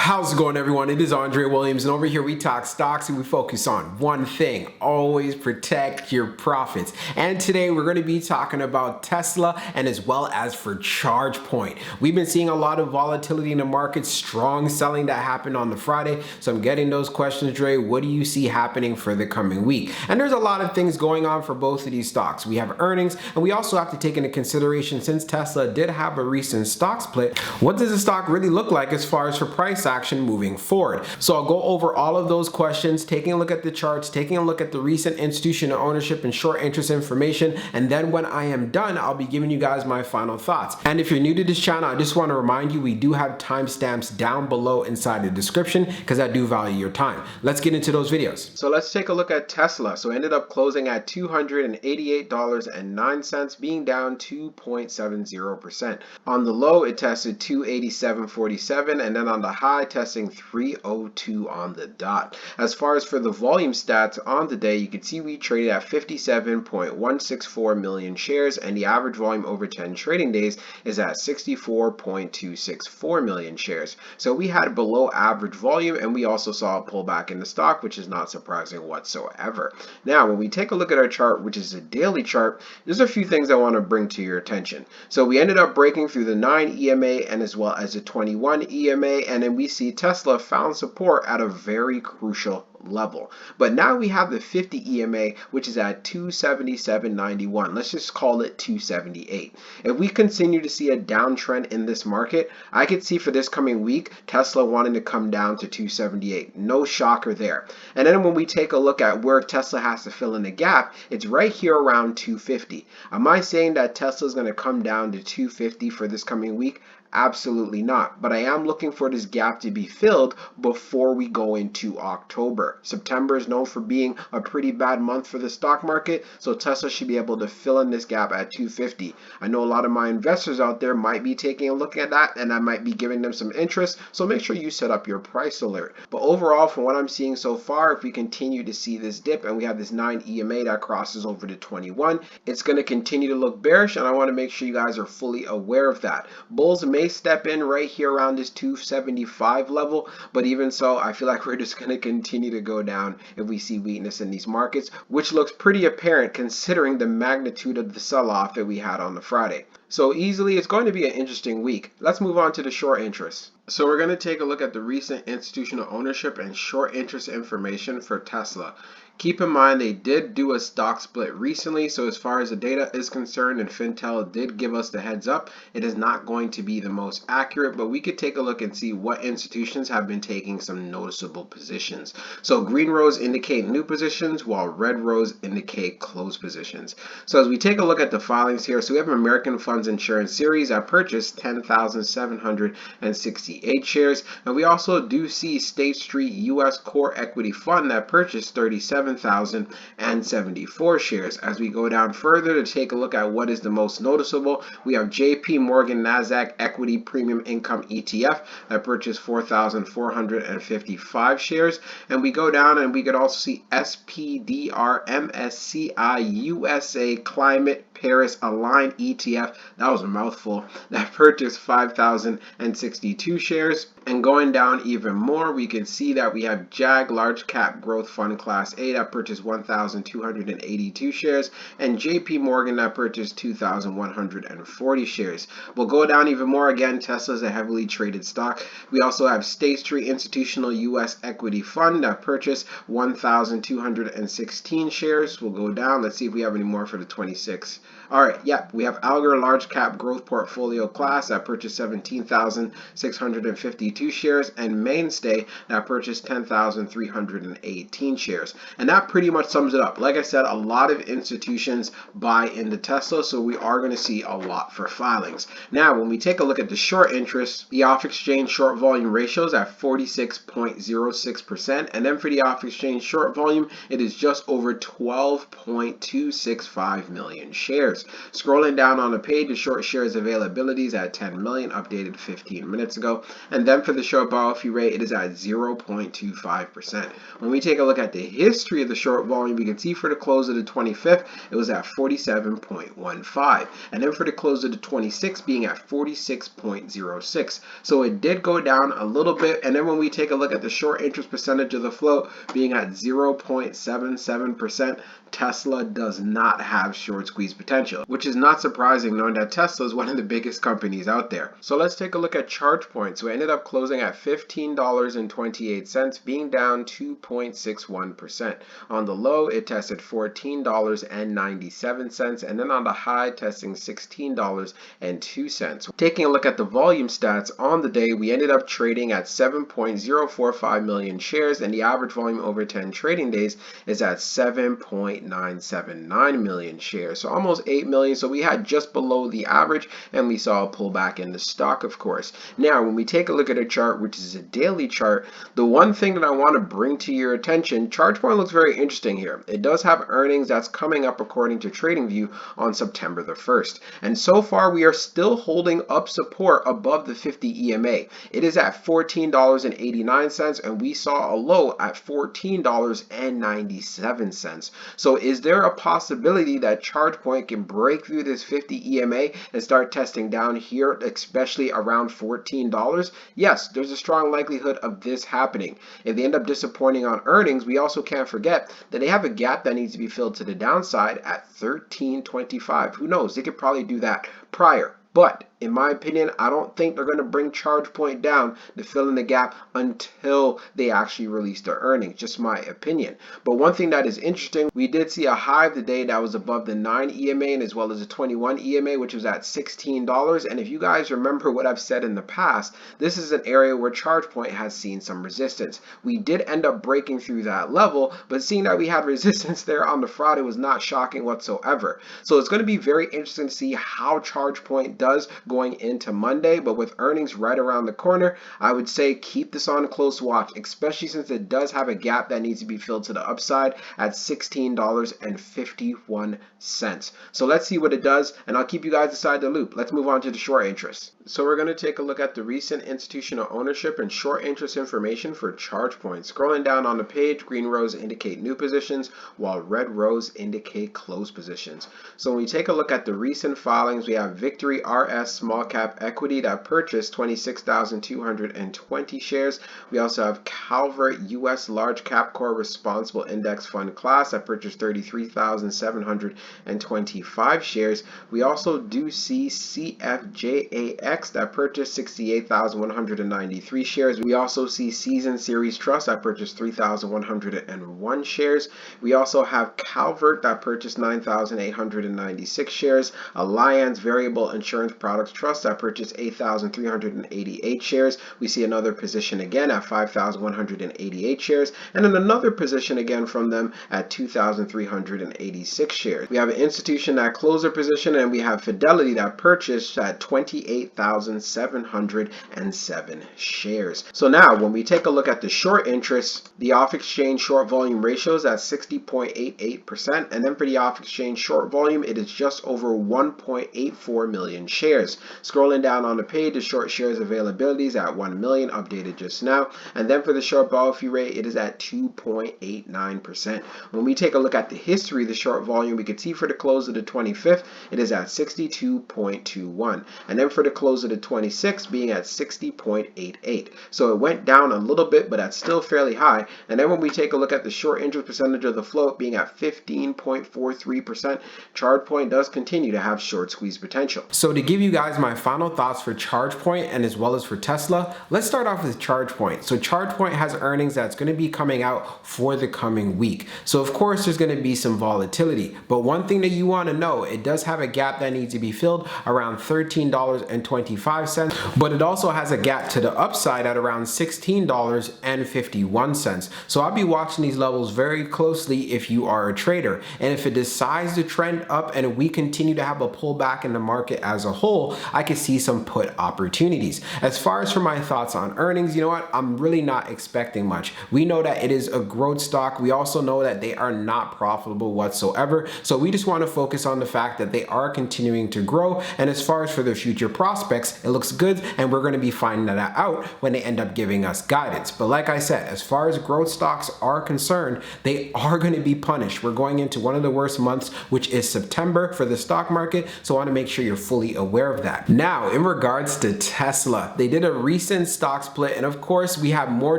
How's it going, everyone? It is Andre Williams, and over here we talk stocks and we focus on one thing: always protect your profits. And today we're going to be talking about Tesla and as well as for ChargePoint. We've been seeing a lot of volatility in the market, strong selling that happened on the Friday. So I'm getting those questions, Dre. What do you see happening for the coming week? And there's a lot of things going on for both of these stocks. We have earnings, and we also have to take into consideration, since Tesla did have a recent stock split, what does the stock really look like as far as for price action moving forward? So I'll go over all of those questions, taking a look at the charts, taking a look at the recent institutional ownership and short interest information, and then when I am done, I'll be giving you guys my final thoughts. And if you're new to this channel, I just want to remind you, we do have timestamps down below inside the description because I do value your time. Let's get into those videos. So let's take a look at Tesla. So it ended up closing at $288.09, being down 2.70%. On the low, it tested 287.47, and then on the high, testing 302 on the dot. As far as for the volume stats on the day, you can see we traded at 57.164 million shares, and the average volume over 10 trading days is at 64.264 million shares. So we had below average volume, and we also saw a pullback in the stock, which is not surprising whatsoever. Now, when we take a look at our chart, which is a daily chart, there's a few things I want to bring to your attention. So we ended up breaking through the 9 EMA and as well as the 21 EMA, and then we see Tesla found support at a very crucial level. But now we have the 50 EMA, which is at 277.91. Let's just call it 278. If we continue to see a downtrend in this market, I could see for this coming week Tesla wanting to come down to 278. No shocker there. And then when we take a look at where Tesla has to fill in the gap, it's right here around 250. Am I saying that Tesla is going to come down to 250 for this coming week? Absolutely not. But I am looking for this gap to be filled before we go into October. September is known for being a pretty bad month for the stock market, so Tesla should be able to fill in this gap at 250. I know a lot of my investors out there might be taking a look at that, and I might be giving them some interest, so make sure you set up your price alert. But overall, from what I'm seeing so far, if we continue to see this dip and we have this 9 EMA that crosses over to 21, it's going to continue to look bearish, and I want to make sure you guys are fully aware of that. Bulls may step in right here around this 275 level, but even so, I feel like we're just going to continue to go down if we see weakness in these markets, which looks pretty apparent considering the magnitude of the sell-off that we had on the Friday. So easily, it's going to be an interesting week. Let's move on to the short interest. So we're going to take a look at the recent institutional ownership and short interest information for Tesla. Keep in mind they did do a stock split recently, so as far as the data is concerned, and Fintel did give us the heads up, it is not going to be the most accurate, but we could take a look and see what institutions have been taking some noticeable positions. So green rows indicate new positions, while red rows indicate closed positions. So as we take a look at the filings here, so we have American Funds Insurance Series that purchased 10,768 shares, and we also do see State Street U.S. Core Equity Fund that purchased 37,074 shares. As we go down further to take a look at what is the most noticeable, we have JP Morgan Nasdaq Equity Premium Income ETF that purchased 4,455 shares. And we go down and we could also see SPDR MSCI USA Climate Paris Aligned ETF, that was a mouthful, that purchased 5,062 shares. And going down even more, we can see that we have JAG Large Cap Growth Fund Class A that purchased 1,282 shares, and JP Morgan that purchased 2,140 shares. We'll go down even more. Again, Tesla is a heavily traded stock. We also have State Street Institutional U.S. Equity Fund that purchased 1,216 shares. We'll go down. Let's see if we have any more for the 26. All right, we have Alger Large Cap Growth Portfolio Class that purchased 17,652 shares, and Mainstay that purchased 10,318 shares. And that pretty much sums it up. Like I said, a lot of institutions buy into Tesla, so we are going to see a lot for filings. Now, when we take a look at the short interest, the off-exchange short volume ratio is at 46.06%, and then for the off-exchange short volume, it is just over 12.265 million shares. Scrolling down on the page, the short shares availability is at 10 million, updated 15 minutes ago. And then then for the short borrow fee rate, it is at 0.25%. When we take a look at the history of the short volume, we can see for the close of the 25th, it was at 47.15. And then for the close of the 26th being at 46.06. So it did go down a little bit. And then when we take a look at the short interest percentage of the float being at 0.77%, Tesla does not have short squeeze potential, which is not surprising knowing that Tesla is one of the biggest companies out there. So let's take a look at ChargePoint. So it ended up closing at $15.28, being down 2.61%. On the low, it tested $14.97, and then on the high, testing $16.02. Taking a look at the volume stats on the day, we ended up trading at 7.045 million shares, and the average volume over 10 trading days is at 7.979 million shares, so almost 8 million. So we had just below the average, and we saw a pullback in the stock, of course. Now, when we take a look at a chart, which is a daily chart, the one thing that I want to bring to your attention, ChargePoint looks very interesting here. It does have earnings that's coming up according to TradingView on September the 1st. And so far, we are still holding up support above the 50 EMA. It is at $14.89, and we saw a low at $14.97. So is there a possibility that ChargePoint can break through this 50 EMA and start testing down here, especially around $14? Yes, there's a strong likelihood of this happening. If they end up disappointing on earnings, we also can't forget that they have a gap that needs to be filled to the downside at $13.25. Who knows? They could probably do that prior. But in my opinion, I don't think they're going to bring ChargePoint down to fill in the gap until they actually release their earnings. Just my opinion. But one thing that is interesting, we did see a high of the day that was above the 9 EMA and as well as the 21 EMA, which was at $16. And if you guys remember what I've said in the past, this is an area where ChargePoint has seen some resistance. We did end up breaking through that level, but seeing that we had resistance there on the Friday was not shocking whatsoever. So it's going to be very interesting to see how ChargePoint does going into Monday, but with earnings right around the corner, I would say keep this on close watch, especially since it does have a gap that needs to be filled to the upside at $16.51. So let's see what it does, and I'll keep you guys inside the loop. Let's move on to the short interest. So we're going to take a look at the recent institutional ownership and short interest information for ChargePoint. Scrolling down on the page, green rows indicate new positions, while red rows indicate closed positions. So when we take a look at the recent filings, we have Victory RS Small Cap Equity that purchased 26,220 shares. We also have Calvert US Large Cap Core Responsible Index Fund Class that purchased 33,725 shares. We also do see CFJAX that purchased 68,193 shares. We also see Season Series Trust that purchased 3,101 shares. We also have Calvert that purchased 9,896 shares. Alliance Variable Insurance Products Trust that purchased 8,388 shares. We see another position again at 5,188 shares, and then another position again from them at 2,386 shares. We have an institution that closed their position, and we have Fidelity that purchased at 28,707 shares. So now when we take a look at the short interest, the off-exchange short volume ratio is at 60.88%, and then for the off-exchange short volume, it is just over 1.84 million shares. Scrolling down on the page, the short shares availability is at 1 million, updated just now, and then for the short borrow fee rate, it is at 2.89%. When we take a look at the history of the short volume, we can see for the close of the 25th, it is at 62.21, and then for the close of the 26th being at 60.88. So it went down a little bit, but that's still fairly high. And then when we take a look at the short interest percentage of the float being at 15.43%, ChargePoint does continue to have short squeeze potential. So to give you guys my final thoughts for ChargePoint and as well as for Tesla, let's start off with ChargePoint. So ChargePoint has earnings that's going to be coming out for the coming week. So of course there's going to be some volatility, but one thing that you want to know, it does have a gap that needs to be filled around $13.25, but it also has a gap to the upside at around $16.51. So I'll be watching these levels very closely if you are a trader, and if it decides to trend up and we continue to have a pullback in the market as a whole, I could see some put opportunities. As far as for my thoughts on earnings, you know what, I'm really not expecting much. We know that it is a growth stock. We also know that they are not profitable whatsoever, so we just want to focus on the fact that they are continuing to grow, and as far as for their future prospects, prospects, it looks good, and we're going to be finding that out when they end up giving us guidance. But like I said, as far as growth stocks are concerned, they are going to be punished. We're going into one of the worst months, which is September for the stock market, so I want to make sure you're fully aware of that. Now, in regards to Tesla, they did a recent stock split, and of course, we have more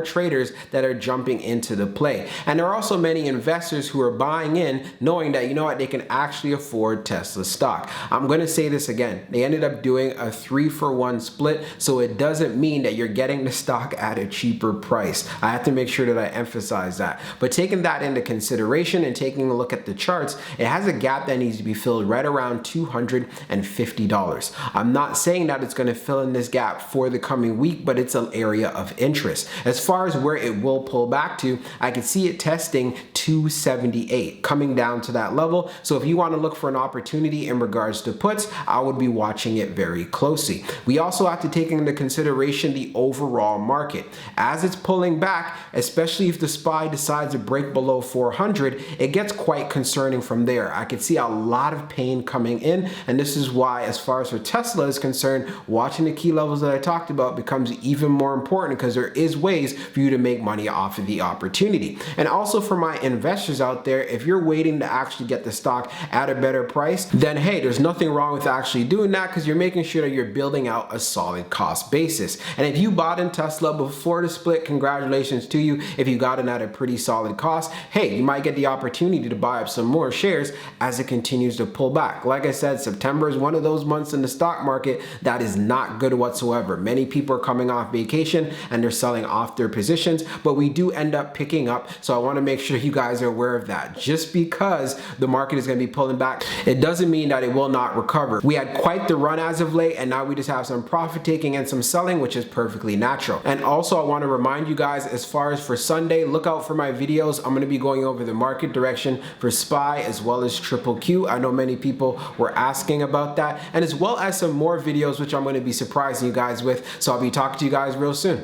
traders that are jumping into the play. And there are also many investors who are buying in, knowing that, you know what, they can actually afford Tesla stock. I'm going to say this again. They ended up doing a 3-for-1 split, so it doesn't mean that you're getting the stock at a cheaper price. I have to make sure that I emphasize that. But taking that into consideration and taking a look at the charts, it has a gap that needs to be filled right around $250. I'm not saying that it's going to fill in this gap for the coming week, but it's an area of interest. As far as where it will pull back to, I can see it testing 278, coming down to that level. So if you want to look for an opportunity in regards to puts, I would be watching it very closely. We also have to take into consideration the overall market. As it's pulling back, especially if the SPY decides to break below 400, it gets quite concerning from there. I could see a lot of pain coming in, and this is why, as far as for Tesla is concerned, watching the key levels that I talked about becomes even more important, because there is ways for you to make money off of the opportunity. And also for my investors out there, if you're waiting to actually get the stock at a better price, then hey, there's nothing wrong with actually doing that, because you're making sure that you're building out a solid cost basis. And if you bought in Tesla before the split, congratulations to you. If you got in at a pretty solid cost, hey, you might get the opportunity to buy up some more shares as it continues to pull back. Like I said, September is one of those months in the stock market that is not good whatsoever. Many people are coming off vacation and they're selling off their positions, but we do end up picking up. So I want to make sure you guys are aware of that. Just because the market is going to be pulling back, it doesn't mean that it will not recover. We had quite the run as of late, and now we just have some profit taking and some selling, which is perfectly natural. And also I want to remind you guys, as far as for Sunday, look out for my videos. I'm going to be going over the market direction for SPY as well as Triple Q. I know many people were asking about that, and as well as some more videos which I'm going to be surprising you guys with. So I'll be talking to you guys real soon.